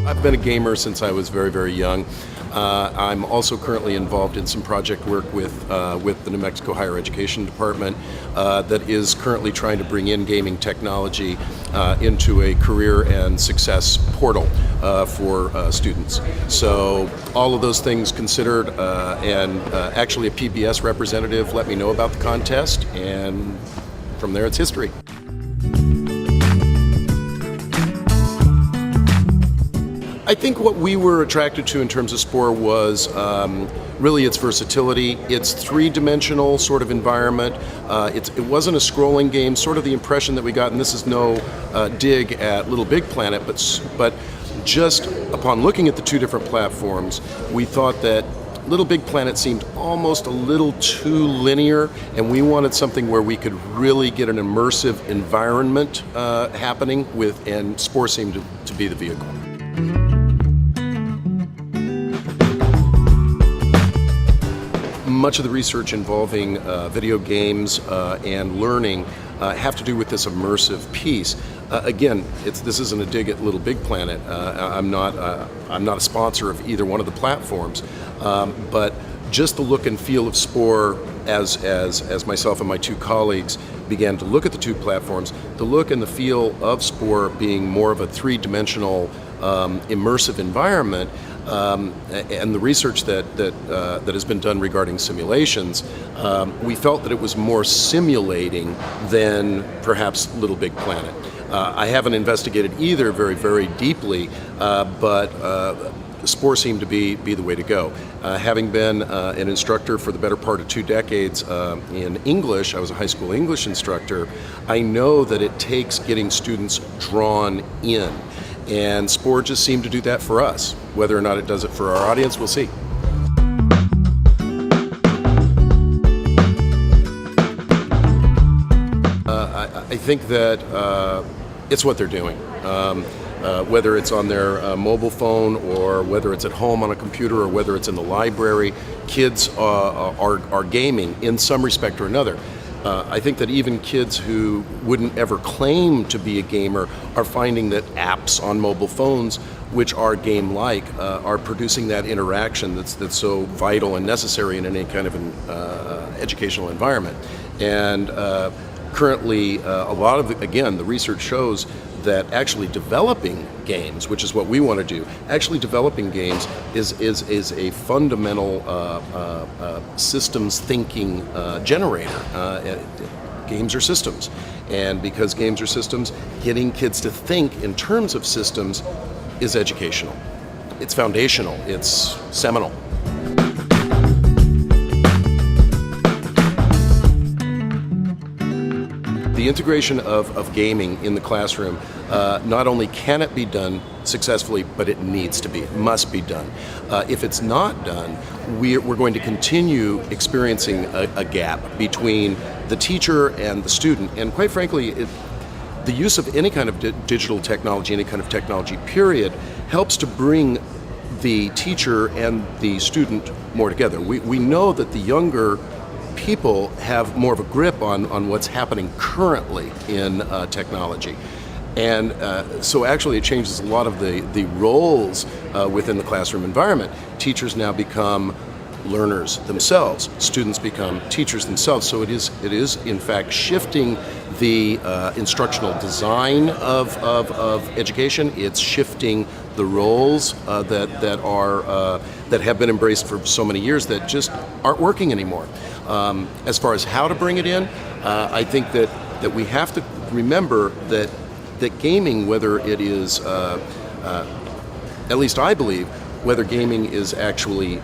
I've been a gamer since I was very, very young. I'm also currently involved in some project work with the New Mexico Higher Education Department that is currently trying to bring in gaming technology into a career and success portal for students. So all of those things considered, and actually a PBS representative let me know about the contest, and from there it's history. I think what we were attracted to in terms of Spore was really its versatility, its three-dimensional sort of environment. It wasn't a scrolling game, sort of the impression that we got, and this is no dig at Little Big Planet, but just upon looking at the two different platforms, we thought that Little Big Planet seemed almost a little too linear, and we wanted something where we could really get an immersive environment happening and Spore seemed to be the vehicle. Much of the research involving video games and learning have to do with this immersive piece. Again, this isn't a dig at Little Big Planet. I'm not a sponsor of either one of the platforms, but just the look and feel of Spore, as myself and my two colleagues began to look at the two platforms, the look and the feel of Spore being more of a three-dimensional immersive environment. And the research that has been done regarding simulations, we felt that it was more simulating than perhaps Little Big Planet. I haven't investigated either very, very deeply, but Spore seemed to be the way to go. Having been an instructor for the better part of 2 decades in English, I was a high school English instructor, I know that it takes getting students drawn in. And Spore just seemed to do that for us. Whether or not it does it for our audience, we'll see. I think that it's what they're doing. Whether it's on their mobile phone, or whether it's at home on a computer, or whether it's in the library, kids are gaming in some respect or another. I think that even kids who wouldn't ever claim to be a gamer are finding that apps on mobile phones, which are game-like, are producing that interaction that's so vital and necessary in any kind of an educational environment. And currently, a lot of the research shows that actually developing games, which is what we want to do, actually developing games is a fundamental systems thinking generator. Games are systems, and because games are systems, getting kids to think in terms of systems is educational. It's foundational, it's seminal. The integration of gaming in the classroom, not only can it be done successfully, but it needs to be, it must be done. If it's not done, we're going to continue experiencing a gap between the teacher and the student. And quite frankly, the use of any kind of digital technology, any kind of technology period, helps to bring the teacher and the student more together. We know that the younger people have more of a grip on what's happening currently in technology. And so actually it changes a lot of the roles within the classroom environment. Teachers now become learners themselves. Students become teachers themselves. So it is in fact shifting the instructional design of education. It's shifting the roles that have been embraced for so many years that just aren't working anymore. As far as how to bring it in, I think that we have to remember that gaming, whether it is, at least I believe, whether gaming is actually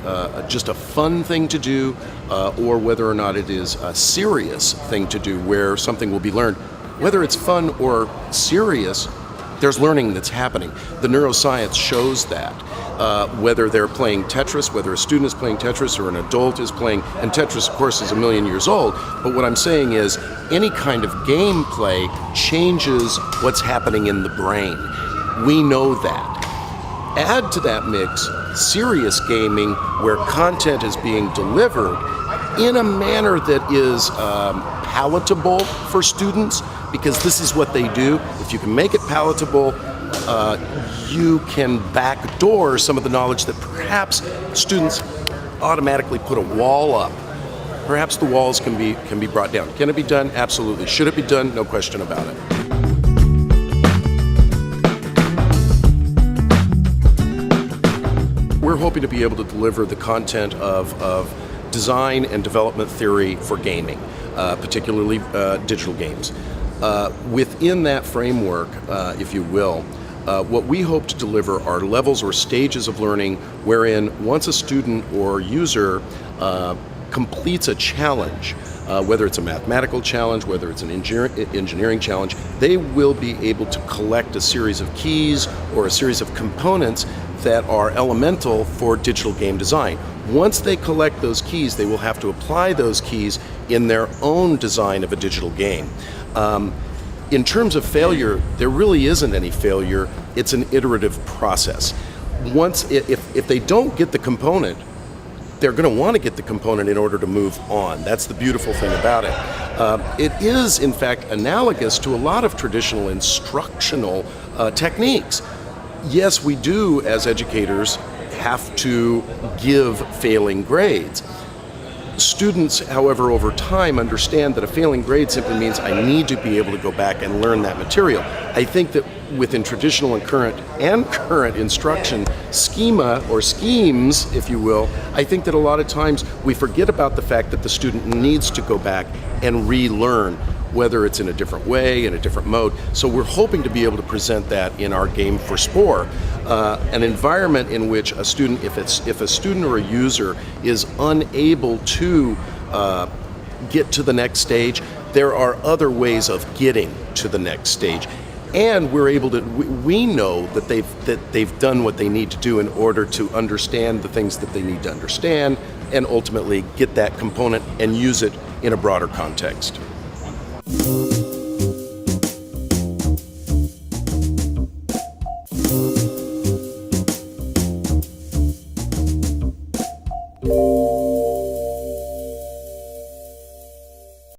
just a fun thing to do, or whether or not it is a serious thing to do where something will be learned. Whether it's fun or serious, there's learning that's happening. The neuroscience shows that. Whether they're playing Tetris, whether a student is playing Tetris or an adult is playing, and Tetris of course is 1 million years old, but what I'm saying is any kind of gameplay changes what's happening in the brain. We know that. Add to that mix serious gaming where content is being delivered in a manner that is palatable for students, because this is what they do. If you can make it palatable, you can backdoor some of the knowledge that perhaps students automatically put a wall up. Perhaps the walls can be brought down. Can it be done? Absolutely. Should it be done? No question about it. We're hoping to be able to deliver the content of design and development theory for gaming, particularly digital games. Within that framework, if you will, what we hope to deliver are levels or stages of learning wherein once a student or user completes a challenge, whether it's a mathematical challenge, whether it's an engineering challenge, they will be able to collect a series of keys or a series of components that are elemental for digital game design. Once they collect those keys, they will have to apply those keys in their own design of a digital game. In terms of failure, there really isn't any failure. It's an iterative process. If they don't get the component, they're going to want to get the component in order to move on. That's the beautiful thing about it. It is, in fact, analogous to a lot of traditional instructional techniques. Yes, we do, as educators, have to give failing grades. Students, however, over time understand that a failing grade simply means I need to be able to go back and learn that material. I think that within traditional and current instruction schema or schemes, if you will, I think that a lot of times we forget about the fact that the student needs to go back and relearn, whether it's in a different way, in a different mode. So we're hoping to be able to present that in our game for Spore, an environment in which a student, if a student or a user is unable to get to the next stage, there are other ways of getting to the next stage. And we're able to, we know that they've done what they need to do in order to understand the things that they need to understand and ultimately get that component and use it in a broader context.